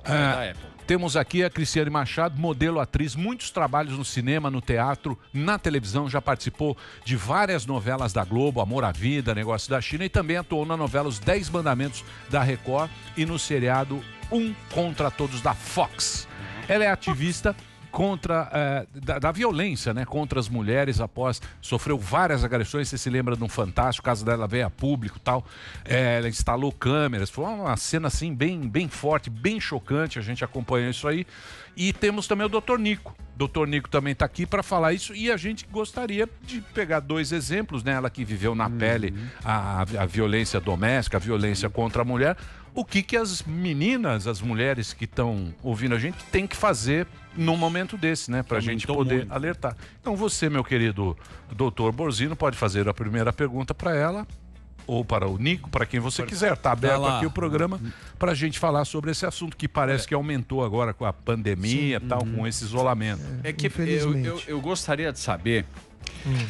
da Apple. Temos aqui a Cristiane Machado, modelo, atriz, muitos trabalhos no cinema, no teatro, na televisão, já participou de várias novelas da Globo, Amor à Vida, Negócio da China, e também atuou na novela Os 10 Mandamentos da Record e no seriado Um Contra Todos da Fox. Ela é ativista contra da violência, né, contra as mulheres após sofreu várias agressões. Você se lembra de um Fantástico, o caso dela veio a público, tal. Ela instalou câmeras, foi uma cena assim bem forte, bem chocante. A gente acompanhou isso aí. E temos também o Dr. Nico. Dr. Nico também está aqui para falar isso, e a gente gostaria de pegar dois exemplos, né? Ela que viveu na pele a violência doméstica, a violência contra a mulher. O que as meninas, as mulheres que estão ouvindo a gente têm que fazer num momento desse, né? Para a gente poder alertar. Então você, meu querido doutor Borzino, pode fazer a primeira pergunta para ela, ou para o Nico, para quem você quiser. Está aberto aqui o programa para a gente falar sobre esse assunto que parece que aumentou agora com a pandemia, tal, com esse isolamento. É que eu gostaria de saber,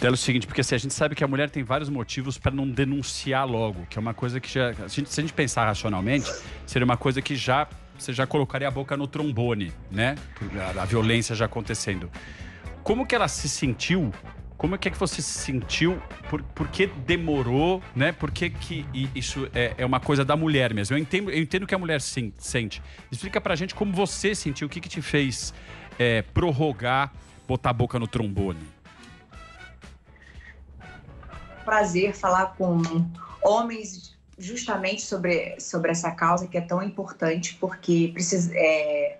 pelo seguinte, porque assim, a gente sabe que a mulher tem vários motivos para não denunciar logo, que é uma coisa que já, se a gente pensar racionalmente, seria uma coisa que você já colocaria a boca no trombone, né? A violência já acontecendo. Como que ela se sentiu? Como é que você se sentiu? Por que demorou, né? Por que isso é uma coisa da mulher mesmo? Eu entendo que a mulher sente. Explica pra gente como você sentiu, o que te fez prorrogar, botar a boca no trombone. Prazer falar com homens justamente sobre essa causa que é tão importante, porque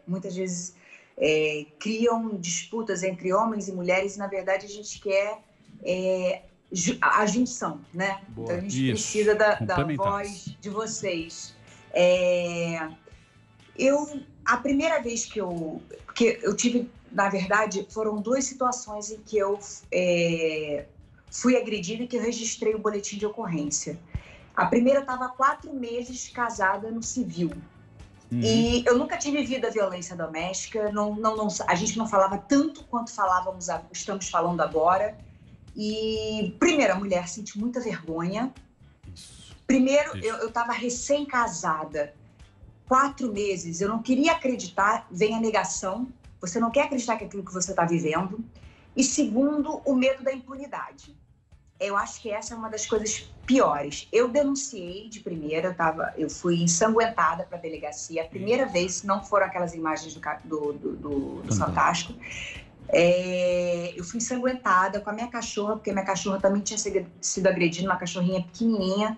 muitas vezes criam disputas entre homens e mulheres e, na verdade, a gente quer a junção, né? Boa. Então, a gente precisa da voz de vocês. A primeira vez que eu tive, na verdade, foram duas situações em que eu fui agredida e que eu registrei o boletim de ocorrência. A primeira, eu estava há 4 meses casada no civil. E eu nunca tinha vivido a violência doméstica, a gente não falava tanto quanto estamos falando agora. E, primeiro, a mulher sente muita vergonha. Primeiro, eu estava recém-casada, 4 meses, eu não queria acreditar, vem a negação, você não quer acreditar que é aquilo que você está vivendo. E, segundo, o medo da impunidade. Eu acho que essa é uma das coisas piores. Eu denunciei de primeira, eu fui ensanguentada para a delegacia. A primeira vez, não foram aquelas imagens do Fantástico. Eu fui ensanguentada com a minha cachorra, porque minha cachorra também tinha sido agredida, uma cachorrinha pequenininha,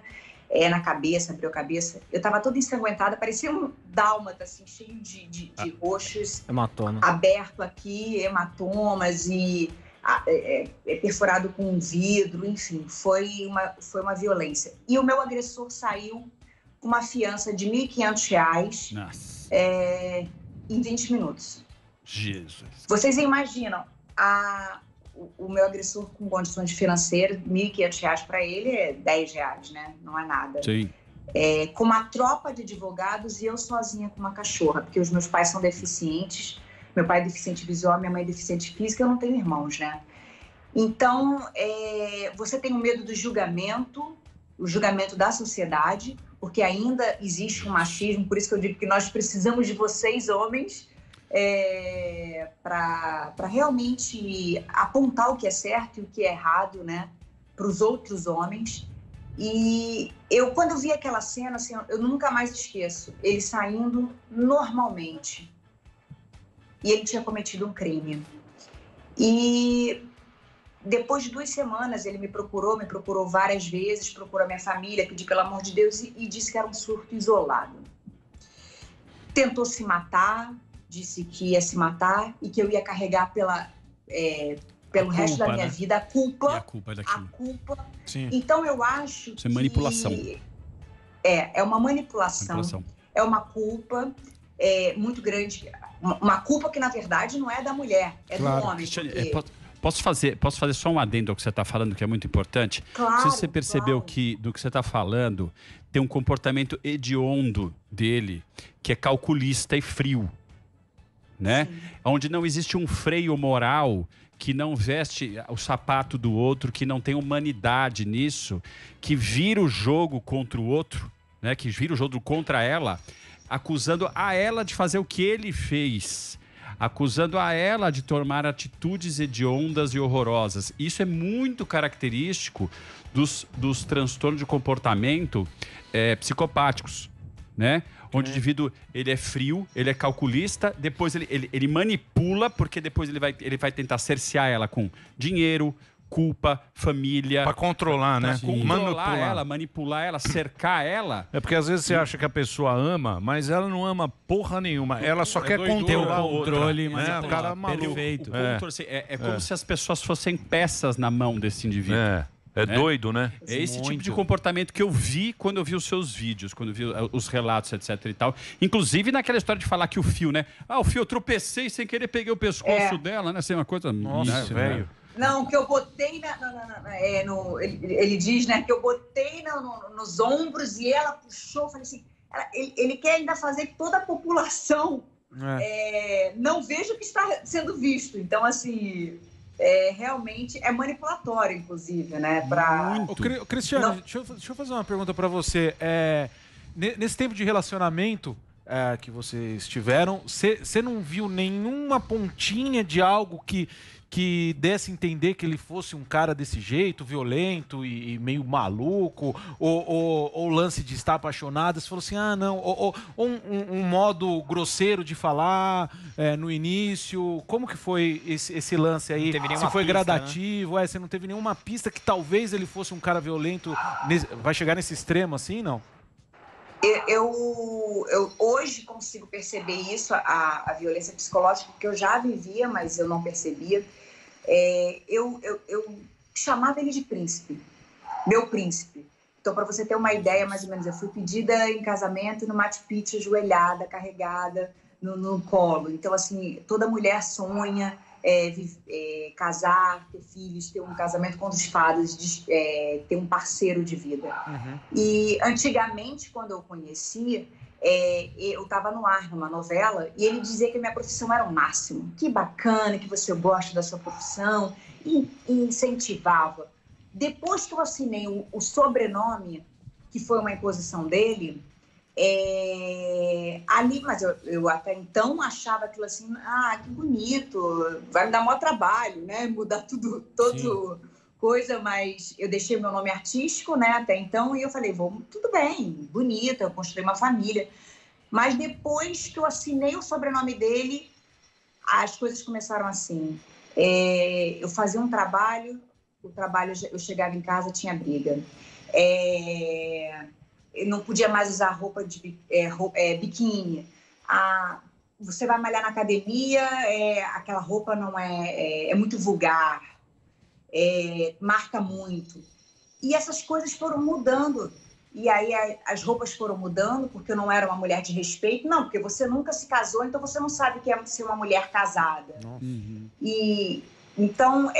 na cabeça, abriu a cabeça. Eu estava toda ensanguentada, parecia um dálmata, assim, cheio de roxos. Hematoma. Aberto aqui, hematomas e... perfurado com um vidro, enfim, foi uma violência. E o meu agressor saiu com uma fiança de R$ 1.500 em 20 minutos. Jesus. Vocês imaginam, o meu agressor com condições financeiras, R$ 1.500 para ele é R$10, né? Não é nada. Sim. Com uma tropa de advogados e eu sozinha com uma cachorra, porque os meus pais são deficientes. Meu pai é deficiente visual, minha mãe é deficiente física, eu não tenho irmãos, né? Então, você tem o medo do julgamento, o julgamento da sociedade, porque ainda existe um machismo, por isso que eu digo que nós precisamos de vocês, homens, para realmente apontar o que é certo e o que é errado, né? Para os outros homens. E quando eu vi aquela cena, assim, eu nunca mais esqueço, ele saindo normalmente. E ele tinha cometido um crime. E depois de 2 semanas, ele me procurou várias vezes, procurou a minha família, pediu pelo amor de Deus e disse que era um surto isolado. Tentou se matar, disse que ia se matar e que eu ia carregar pelo resto da minha vida a culpa. A culpa daquilo. A culpa. Sim. Então eu acho Isso é manipulação. É uma manipulação. É uma culpa muito grande. Uma culpa que, na verdade, não é da mulher, é do homem. Cristiane, posso fazer só um adendo ao que você está falando, que é muito importante? Claro, não sei se você percebeu que, do que você está falando, tem um comportamento hediondo dele, que é calculista e frio, né? Sim. Onde não existe um freio moral, que não veste o sapato do outro, que não tem humanidade nisso, que vira o jogo contra o outro, né? Que vira o jogo contra ela, acusando a ela de fazer o que ele fez, acusando a ela de tomar atitudes hediondas e horrorosas. Isso é muito característico dos transtornos de comportamento psicopáticos, né? Onde o indivíduo ele é frio, ele é calculista, depois ele manipula, porque depois ele vai tentar cercear ela com dinheiro, culpa, família. Pra controlar, né? Manipular ela, cercar ela. É porque às vezes você acha que a pessoa ama, mas ela não ama porra nenhuma. Ela só quer controlar o controle, mas o cara maluco. Perfeito. É como se as pessoas fossem peças na mão desse indivíduo. É doido, né? É esse tipo de comportamento que eu vi quando eu vi os seus vídeos, quando eu vi os relatos, etc e tal. Inclusive naquela história de falar que o fio, né? O fio, eu tropecei sem querer, peguei o pescoço dela, né? Assim, uma coisa... Nossa, velho. Não, que eu botei ele diz, né, que eu botei nos ombros e ela puxou, falei assim, ele quer ainda fazer que toda a população não veja o que está sendo visto. Então, assim... realmente é manipulatório, inclusive, né? Cristiano, deixa eu fazer uma pergunta para você. Nesse tempo de relacionamento que vocês tiveram, você não viu nenhuma pontinha de algo que desse a entender que ele fosse um cara desse jeito, violento e meio maluco, ou lance de estar apaixonado? Você falou assim, não, ou um modo grosseiro de falar no início. Como que foi esse lance aí? Se foi gradativo, né? Você não teve nenhuma pista que talvez ele fosse um cara violento, vai chegar nesse extremo assim, não? Eu hoje consigo perceber isso, a violência psicológica, que eu já vivia, mas eu não percebia. Eu chamava ele de príncipe, meu príncipe. Então, para você ter uma ideia, mais ou menos, eu fui pedida em casamento no Machu Picchu, ajoelhada, carregada no colo. Então, assim, toda mulher sonha casar, ter filhos, ter um casamento com os fadas, ter um parceiro de vida. Uhum. E antigamente, quando eu conhecia, eu estava no ar, numa novela, e ele dizia que a minha profissão era o máximo. Que bacana, que você gosta da sua profissão, e incentivava. Depois que eu assinei o sobrenome, que foi uma imposição dele, ali, mas eu até então achava aquilo assim, que bonito, vai me dar maior trabalho, né, mudar tudo coisa, mas eu deixei meu nome artístico, né, até então, e eu falei, tudo bem, bonita, eu construí uma família, mas depois que eu assinei o sobrenome dele, as coisas começaram assim. Eu fazia um trabalho, eu chegava em casa, tinha briga. Eu não podia mais usar roupa de biquíni. Você vai malhar na academia, aquela roupa não é muito vulgar, marca muito. E essas coisas foram mudando. E aí as roupas foram mudando, porque eu não era uma mulher de respeito. Não, porque você nunca se casou, então você não sabe o que é ser uma mulher casada. Uhum. Então,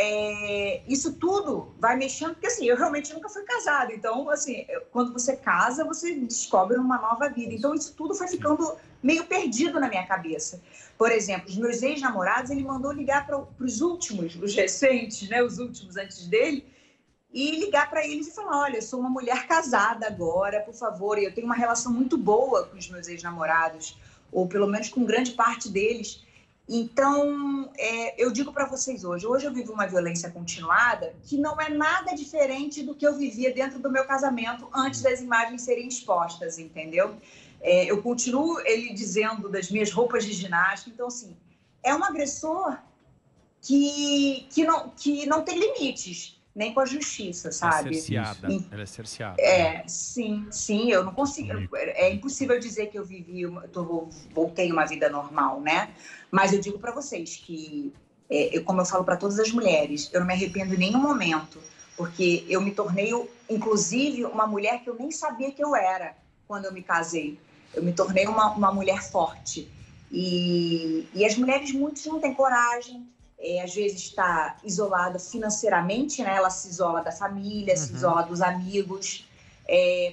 isso tudo vai mexendo, porque assim, eu realmente nunca fui casada. Então, assim, quando você casa, você descobre uma nova vida. Então, isso tudo foi ficando meio perdido na minha cabeça. Por exemplo, os meus ex-namorados, ele mandou ligar para os últimos, os recentes, né, os últimos antes dele, e ligar para eles e falar, olha, eu sou uma mulher casada agora, por favor, e eu tenho uma relação muito boa com os meus ex-namorados, ou pelo menos com grande parte deles. Então, eu digo para vocês hoje eu vivo uma violência continuada que não é nada diferente do que eu vivia dentro do meu casamento antes das imagens serem expostas, entendeu? Eu continuo ele dizendo das minhas roupas de ginástica. Então, assim, é um agressor que não tem limites, nem com a justiça, sabe? Ela é cerceada. Sim, eu não consigo. É impossível dizer que eu voltei uma vida normal, né? Mas eu digo para vocês que, como eu falo para todas as mulheres, eu não me arrependo em nenhum momento, porque eu me tornei, inclusive, uma mulher que eu nem sabia que eu era quando eu me casei. Eu me tornei uma mulher forte. E as mulheres, muitas não têm coragem. Às vezes está isolada financeiramente, né? Ela se isola da família, se isola dos amigos,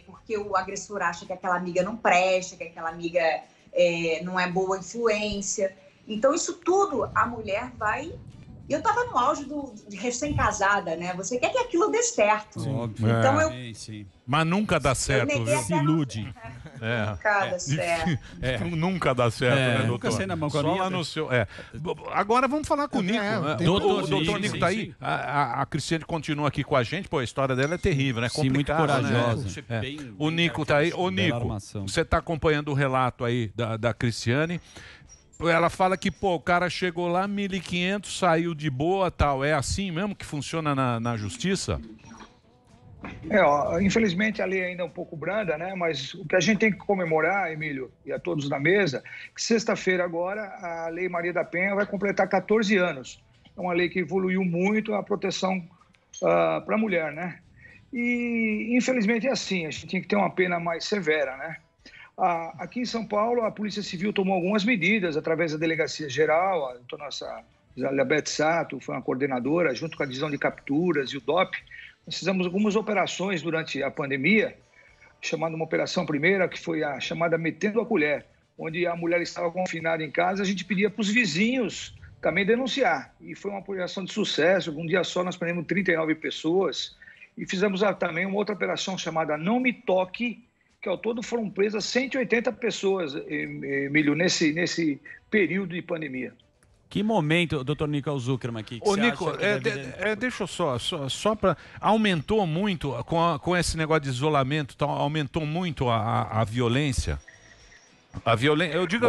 porque o agressor acha que aquela amiga não presta, que aquela amiga não é boa influência. Então, isso tudo, a mulher vai... Eu estava no auge de recém-casada, né? Você quer que aquilo dê certo. Óbvio. Então, Mas nunca dá certo, viu? Se ilude. Nunca dá certo. Nunca dá certo, né, doutor? Nunca sei na mão com a Só minha, lá no seu... Agora vamos falar com o Nico. Né? O doutor Nico tá aí. A Cristiane continua aqui com a gente. Pô, a história dela é terrível, né? Sim, muito corajosa. Né? O Nico tá aí. Ô, Nico, você tá acompanhando o relato aí da Cristiane. Ela fala que, pô, o cara chegou lá, 1.500, saiu de boa, tal. É assim mesmo que funciona na justiça? Infelizmente a lei ainda é um pouco branda, né? Mas o que a gente tem que comemorar, Emílio, e a todos da mesa, que sexta-feira agora a Lei Maria da Penha vai completar 14 anos. É uma lei que evoluiu muito a proteção para a mulher, né? E infelizmente é assim, a gente tem que ter uma pena mais severa, né? Aqui em São Paulo, a Polícia Civil tomou algumas medidas através da Delegacia Geral, a nossa Elizabeth Sato foi uma coordenadora, junto com a Divisão de Capturas e o DOP. Nós fizemos algumas operações durante a pandemia, chamada uma operação primeira, que foi a chamada Metendo a Colher, onde a mulher estava confinada em casa, a gente pedia para os vizinhos também denunciar. E foi uma operação de sucesso, um dia só nós prendemos 39 pessoas. E fizemos também uma outra operação chamada Não Me Toque, que ao todo foram presas 180 pessoas, Emílio, nesse período de pandemia. Que momento, doutor Nico Zuckerman, aqui? Ô, Nico, deixa eu só para... Aumentou muito, com esse negócio de isolamento, aumentou muito a violência? Eu digo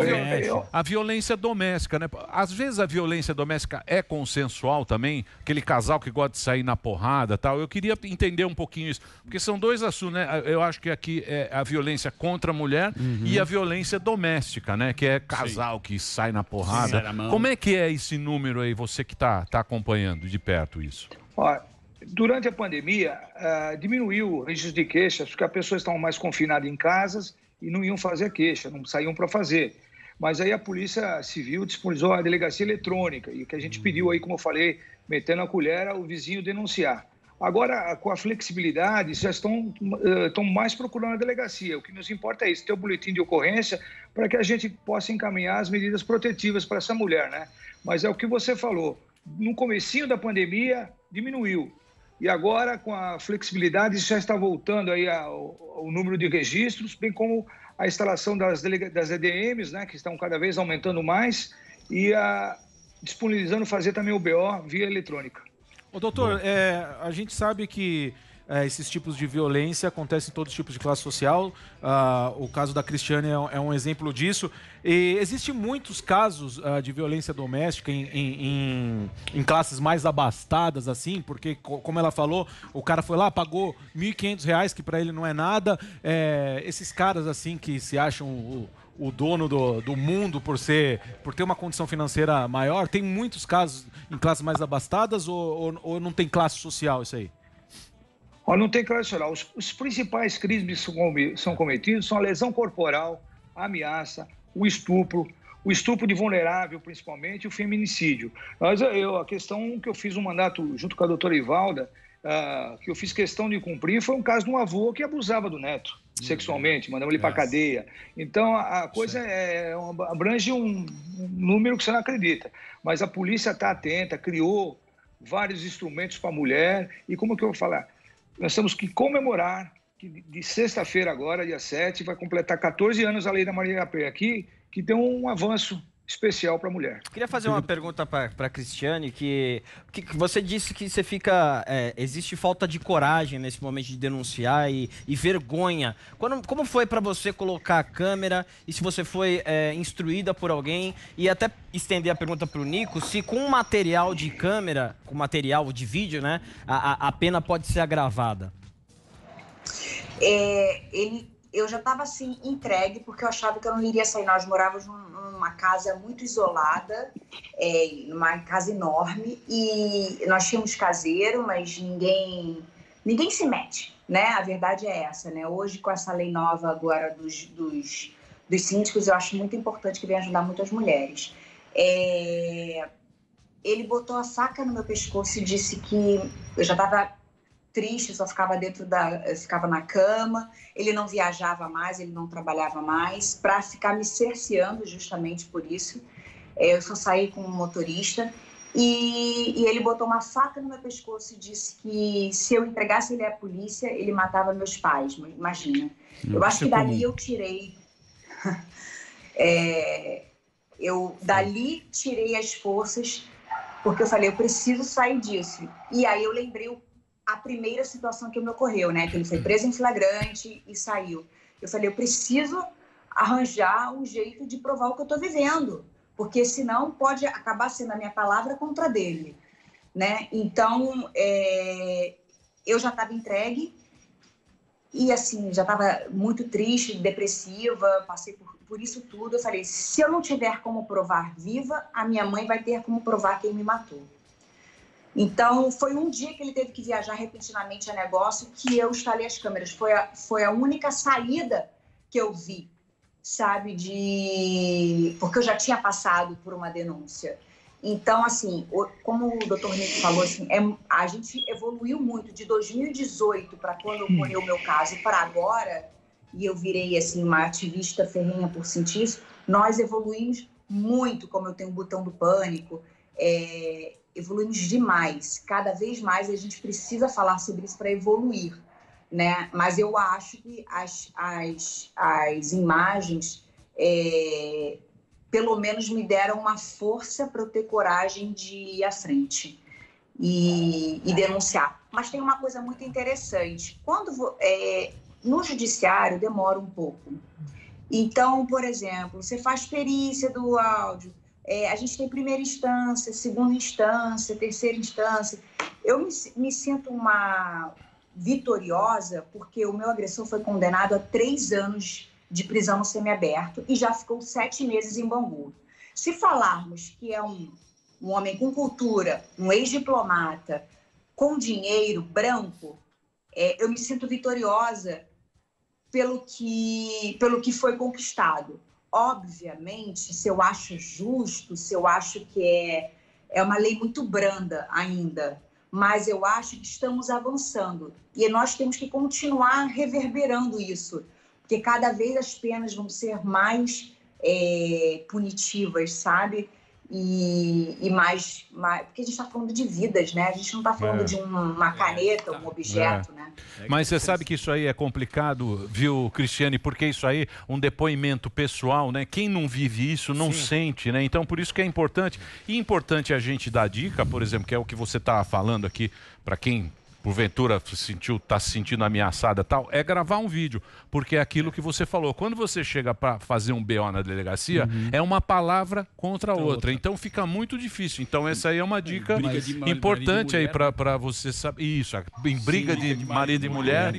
a violência doméstica, né? Às vezes a violência doméstica é consensual também, aquele casal que gosta de sair na porrada, tal. Eu queria entender um pouquinho isso, porque são dois assuntos, né? Eu acho que aqui é a violência contra a mulher e a violência doméstica, né? Que é casal que sai na porrada. Como é que é esse número aí, você que tá acompanhando de perto isso? Durante a pandemia, diminuiu o registro de queixas, porque as pessoas estavam mais confinadas em casas e não iam fazer queixa, não saíam para fazer. Mas aí a Polícia Civil disponibilizou a delegacia eletrônica e o que a gente pediu aí, como eu falei, metendo a colher, o vizinho denunciar. Agora, com a flexibilidade, já estão mais procurando a delegacia. O que nos importa é isso, ter o boletim de ocorrência para que a gente possa encaminhar as medidas protetivas para essa mulher, né? Mas é o que você falou, no comecinho da pandemia diminuiu. E agora, com a flexibilidade, isso já está voltando aí ao número de registros, bem como a instalação das EDMs, né, que estão cada vez aumentando mais, e disponibilizando fazer também o BO via eletrônica. Ô, doutor, a gente sabe que esses tipos de violência acontecem em todos os tipos de classe social. O caso da Cristiane é um exemplo disso. E existem muitos casos de violência doméstica em classes mais abastadas, assim, porque, como ela falou, o cara foi lá, pagou R$1.500, que para ele não é nada. Esses caras, assim, que se acham o dono do mundo por ter uma condição financeira maior, tem muitos casos em classes mais abastadas ou não tem classe social isso aí? Não tem classe social. Os principais crimes que são cometidos são a lesão corporal, a ameaça, o estupro de vulnerável, principalmente, e o feminicídio. Mas a questão que eu fiz um mandato junto com a doutora Ivalda, que eu fiz questão de cumprir, foi um caso de um avô que abusava do neto sexualmente, mandamos ele para a cadeia. Então, a coisa abrange um número que você não acredita. Mas a polícia está atenta, criou vários instrumentos para a mulher. E como que eu vou falar? Nós temos que comemorar que de sexta-feira agora, dia 7, vai completar 14 anos a Lei da Maria da Penha aqui, que tem um avanço especial para a mulher. Queria fazer uma pergunta para a Cristiane, que você disse que você fica... existe falta de coragem nesse momento de denunciar e vergonha. Como foi para você colocar a câmera e se você foi instruída por alguém? E até estender a pergunta para o Nico, se com material de câmera, com material de vídeo, né, a pena pode ser agravada. Eu já estava assim, entregue, porque eu achava que eu não iria sair. Nós morávamos numa casa muito isolada, numa casa enorme, e nós tínhamos caseiro, mas ninguém se mete, né? A verdade é essa, né? Hoje, com essa lei nova agora dos síndicos, eu acho muito importante que venha ajudar muitas mulheres. Ele botou a faca no meu pescoço e disse que eu já estava triste, só ficava ficava na cama, ele não viajava mais, ele não trabalhava mais, para ficar me cerceando justamente por isso. Eu só saí com um motorista E ele botou uma faca no meu pescoço e disse que se eu entregasse ele à polícia, ele matava meus pais. Imagina. Eu acho que dali eu tirei... eu dali tirei as forças, porque eu falei, eu preciso sair disso. E aí eu lembrei a primeira situação que me ocorreu, né? Que ele foi preso em flagrante e saiu. Eu falei, eu preciso arranjar um jeito de provar o que eu estou vivendo, porque senão pode acabar sendo a minha palavra contra a dele, né? Então, eu já estava entregue e, assim, já estava muito triste, depressiva, passei por isso tudo. Eu falei, se eu não tiver como provar viva, a minha mãe vai ter como provar quem me matou. Então, foi um dia que ele teve que viajar repentinamente a negócio que eu instalei as câmeras. Foi a única saída que eu vi, sabe, porque eu já tinha passado por uma denúncia. Então, assim, como o doutor Nico falou, assim, a gente evoluiu muito de 2018 para quando ocorreu o meu caso para agora, e eu virei, assim, uma ativista ferrenha por sentir isso. Nós evoluímos muito, como eu tenho o botão do pânico, evoluímos demais. Cada vez mais a gente precisa falar sobre isso para evoluir, né? Mas eu acho que as imagens, pelo menos, me deram uma força para eu ter coragem de ir à frente e denunciar. Mas tem uma coisa muito interessante. No judiciário, demora um pouco. Então, por exemplo, você faz perícia do áudio, a gente tem primeira instância, segunda instância, terceira instância. Eu me sinto uma vitoriosa porque o meu agressor foi condenado a 3 anos de prisão no semiaberto e já ficou 7 meses em Bangu. Se falarmos que é um homem com cultura, um ex-diplomata, com dinheiro, branco, eu me sinto vitoriosa pelo que foi conquistado. Obviamente, se eu acho justo, se eu acho que é uma lei muito branda ainda, mas eu acho que estamos avançando e nós temos que continuar reverberando isso, porque cada vez as penas vão ser mais punitivas, sabe? E mais... Porque a gente está falando de vidas, né? A gente não está falando de uma caneta, um objeto, né? Mas você sabe que isso aí é complicado, viu, Cristiane? Porque isso aí, um depoimento pessoal, né? Quem não vive isso não sente, né? Então, por isso que é importante. E importante a gente dar dica, por exemplo, que é o que você está falando aqui, para quem porventura está se sentindo ameaçada e tal, é gravar um vídeo, porque é aquilo que você falou. Quando você chega para fazer um BO na delegacia, é uma palavra contra a outra. Então fica muito difícil. Então essa aí é uma dica importante aí para você saber. Isso, em briga de marido e mulher,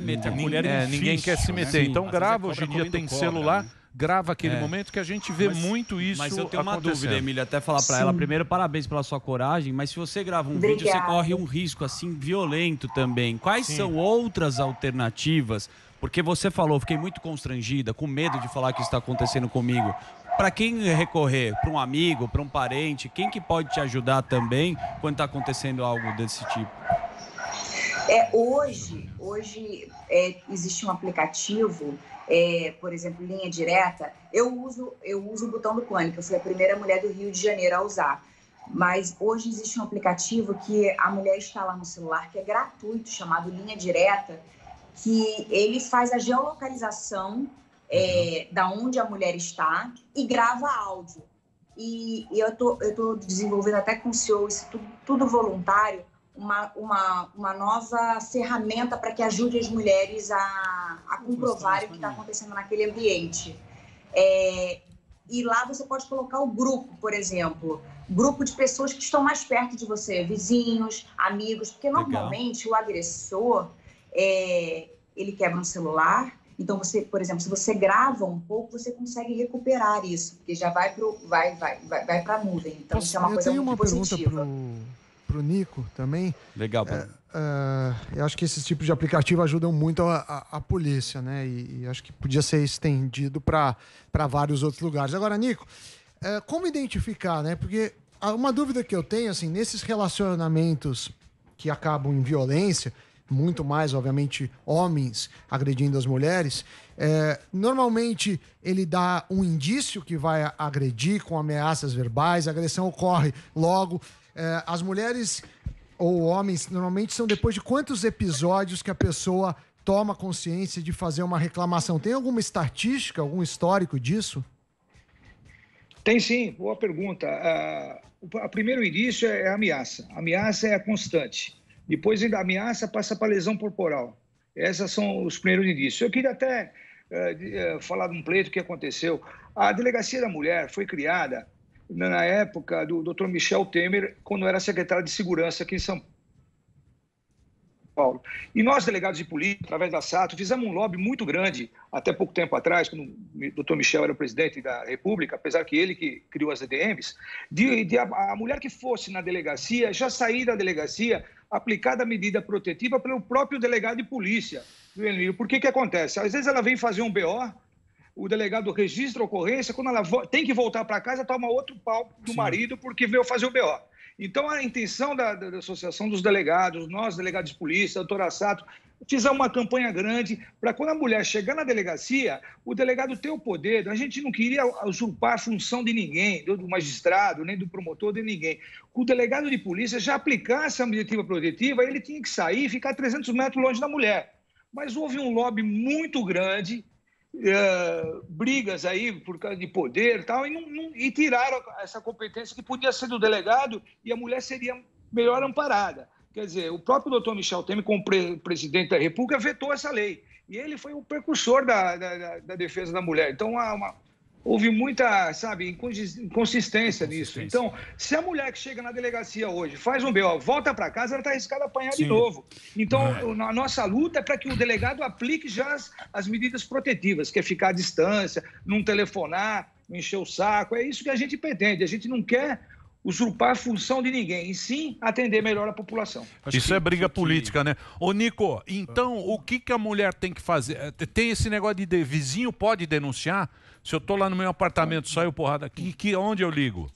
ninguém quer se meter. Então grava, hoje em dia tem celular. Grava aquele momento que a gente vê muito isso. Mas eu tenho uma dúvida, Emília, até falar para ela. Primeiro, parabéns pela sua coragem, mas se você grava um vídeo, você corre um risco assim violento também. Quais são outras alternativas? Porque você falou, fiquei muito constrangida, com medo de falar que isso está acontecendo comigo. Para quem recorrer? Para um amigo, para um parente? Quem que pode te ajudar também quando está acontecendo algo desse tipo? Hoje existe um aplicativo, por exemplo, Linha Direta. Eu uso o botão do pânico. Eu fui a primeira mulher do Rio de Janeiro a usar. Mas hoje existe um aplicativo que a mulher instala no celular, que é gratuito, chamado Linha Direta, que ele faz a geolocalização da onde a mulher está e grava áudio. E eu tô desenvolvendo até com o CEO, isso tudo voluntário, uma nova ferramenta para que ajude as mulheres a comprovarem o que está acontecendo naquele ambiente. E lá você pode colocar o grupo, por exemplo, grupo de pessoas que estão mais perto de você, vizinhos, amigos, porque normalmente o agressor, ele quebra um celular. Então, você, por exemplo, se você grava um pouco, você consegue recuperar isso, porque já vai para a nuvem. Então, isso é uma coisa muito positiva. Eu tenho uma pergunta pro Nico também. Legal. Eu acho que esses tipos de aplicativo ajudam muito a polícia, né? E acho que podia ser estendido para vários outros lugares. Agora, Nico, como identificar, né? Porque uma dúvida que eu tenho, assim, nesses relacionamentos que acabam em violência, muito mais, obviamente, homens agredindo as mulheres, normalmente ele dá um indício que vai agredir com ameaças verbais, a agressão ocorre logo. as mulheres ou homens, normalmente, são depois de quantos episódios que a pessoa toma consciência de fazer uma reclamação? Tem alguma estatística, algum histórico disso? Tem sim, boa pergunta. O primeiro indício é a ameaça. A ameaça é a constante. Depois da ameaça passa para lesão corporal. Esses são os primeiros indícios. Eu queria até falar de um pleito que aconteceu. A Delegacia da Mulher foi criada na época do Dr. Michel Temer, quando era secretário de Segurança aqui em São Paulo. E nós, delegados de polícia, através da SATO, fizemos um lobby muito grande, até pouco tempo atrás, quando o Dr. Michel era o presidente da República, apesar que ele que criou as EDMs, a mulher que fosse na delegacia, já sair da delegacia, aplicada a medida protetiva pelo próprio delegado de polícia. Por que acontece? Às vezes ela vem fazer um BO, o delegado registra a ocorrência, quando ela tem que voltar para casa, toma outro pau do marido porque veio fazer o BO. Então, a intenção da Associação dos Delegados, nós, delegados de polícia, a doutora Sato, fizemos uma campanha grande para quando a mulher chegar na delegacia, o delegado ter o poder. A gente não queria usurpar a função de ninguém, do magistrado, nem do promotor, de ninguém. O delegado de polícia já aplicasse a medida protetiva, ele tinha que sair e ficar 300 metros longe da mulher. Mas houve um lobby muito grande, brigas aí por causa de poder e tal, e tiraram essa competência que podia ser do delegado e a mulher seria melhor amparada. Quer dizer, o próprio doutor Michel Temer, como presidente da República, vetou essa lei. E ele foi o precursor da defesa da mulher. Então, houve muita, inconsistência nisso. Então, se a mulher que chega na delegacia hoje faz um BO, volta para casa, ela está arriscada a apanhar de novo. Então, a nossa luta é para que o delegado aplique já as medidas protetivas, que é ficar à distância, não telefonar, não encher o saco. É isso que a gente pretende. A gente não quer usurpar a função de ninguém, e sim atender melhor a população. Isso é briga política, né? Ô, Nico, então o que a mulher tem que fazer? Tem esse negócio de vizinho pode denunciar? Se eu tô lá no meu apartamento, saiu porrada aqui, onde eu ligo?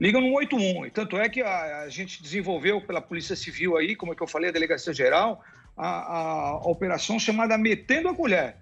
Liga no 181. Tanto é que a gente desenvolveu pela Polícia Civil aí, como é que eu falei, a Delegacia Geral, a operação chamada Metendo a Colher.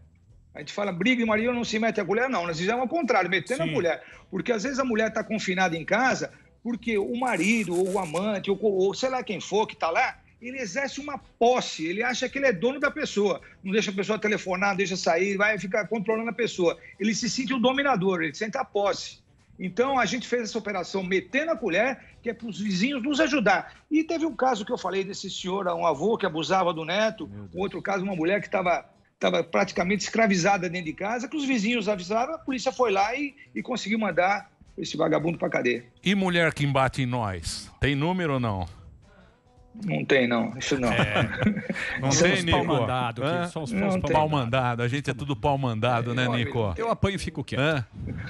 A gente fala, briga e marido não se mete a colher, não. Nós fizemos ao contrário, metendo a colher. Porque às vezes a mulher está confinada em casa porque o marido, ou o amante, ou sei lá quem for que está lá, ele exerce uma posse, ele acha que ele é dono da pessoa. Não deixa a pessoa telefonar, não deixa sair, vai ficar controlando a pessoa. Ele se sente um dominador, ele sente a posse. Então, a gente fez essa operação Metendo a Colher, que é para os vizinhos nos ajudar. E teve um caso que eu falei desse senhor, um avô que abusava do neto, outro caso, uma mulher que estava praticamente escravizada dentro de casa, que os vizinhos avisaram, a polícia foi lá e conseguiu mandar esse vagabundo para cadeia. E mulher que embate em nós? Tem número ou não? Não tem, não. Isso não. Não tem, Nico? Pau-mandado. Só os pau-mandado. A gente é tudo pau-mandado, né, Nico? Eu apanho e fico quieto.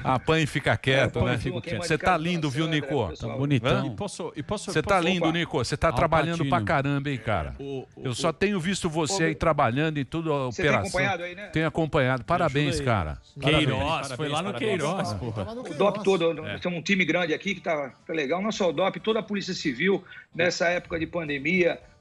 Apanha e fica quieto, né? Você tá lindo, viu, Nico? Tá bonitão. Você tá lindo, Nico. Você tá trabalhando pra caramba, hein, cara? Eu só tenho visto você aí trabalhando em tudo a operação. Você tem acompanhado aí, né? Tenho acompanhado. Parabéns, cara. Queiroz, foi lá no Queiroz, porra. O DOP todo, nós temos um time grande aqui que tá legal. Não só o DOP, toda a Polícia Civil, nessa época de pandemia,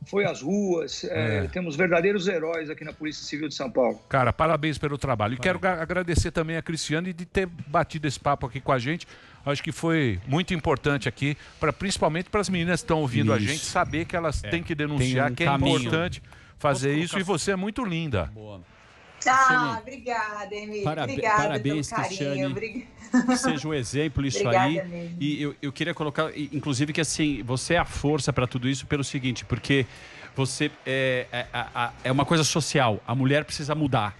foi às ruas, temos verdadeiros heróis aqui na Polícia Civil de São Paulo. Cara, parabéns pelo trabalho. E quero agradecer também a Cristiane de ter batido esse papo aqui com a gente. Acho que foi muito importante aqui, principalmente para as meninas que estão ouvindo a gente, saber que elas têm que denunciar, que é importante fazer isso. E você é muito linda. Boa. Obrigada, Emílio. Parabéns, Cristiane. Que seja um exemplo isso aí. Mesmo. E eu queria colocar, inclusive, que assim, você é a força para tudo isso pelo seguinte, porque você é uma coisa social. A mulher precisa mudar,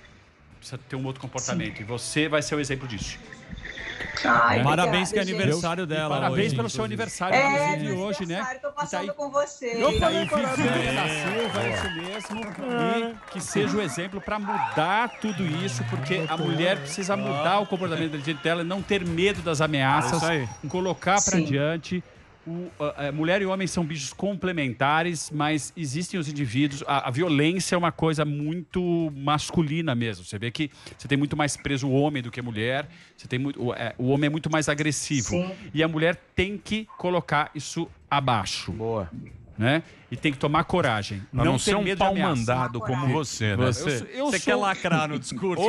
precisa ter um outro comportamento. Sim. E você vai ser o exemplo disso. Parabéns, que é aniversário dela. Parabéns pelo seu aniversário, inclusive, hoje, né? Estou passando com você. Eu falei é isso mesmo. E que seja o exemplo para mudar tudo isso, porque a mulher precisa mudar o comportamento dela, não ter medo das ameaças, colocar para diante. Mulher e homem são bichos complementares, mas existem os indivíduos. A violência é uma coisa muito masculina mesmo. Você vê que você tem muito mais preso o homem do que a mulher. Você tem o homem é muito mais agressivo. Sim. E a mulher tem que colocar isso abaixo. Boa. Né? e tem que tomar coragem. Pra não ser ter um medo de pau ameaça. mandado como você, né? Você quer lacrar no discurso?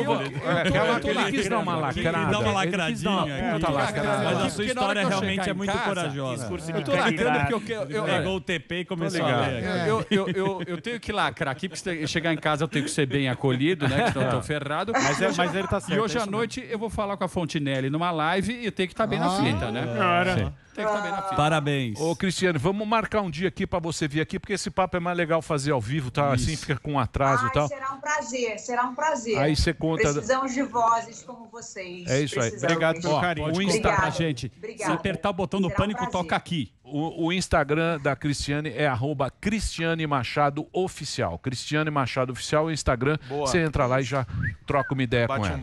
Ele quis dar uma lacrada. Dá uma lacradinha. Puta lacrada. Mas a sua história realmente é muito corajosa. Eu tô lacrando porque eu pegou o TP e começou a ler. eu tenho que lacrar aqui, porque se chegar em casa eu tenho que ser bem acolhido, né? Que senão eu tô ferrado. Mas ele tá certo. E hoje à noite eu vou falar com a Fontinelli numa live e eu tenho que estar bem na fita, né? Tem que estar bem na fita. Parabéns. Ô, Cristiane, vamos marcar um dia aqui pra você vir aqui, porque esse papo é mais legal fazer ao vivo, tá? Assim fica com atraso e tal. Será um prazer, será um prazer. Aí você conta... Precisamos de vozes como vocês. É isso aí. Obrigado pelo carinho. Pode contar pra gente. Se apertar o botão do pânico, toca aqui. O Instagram da Cristiane é @Cristiane Machado Oficial. Cristiane Machado Oficial, o Instagram. Você entra lá e já troca uma ideia com ela.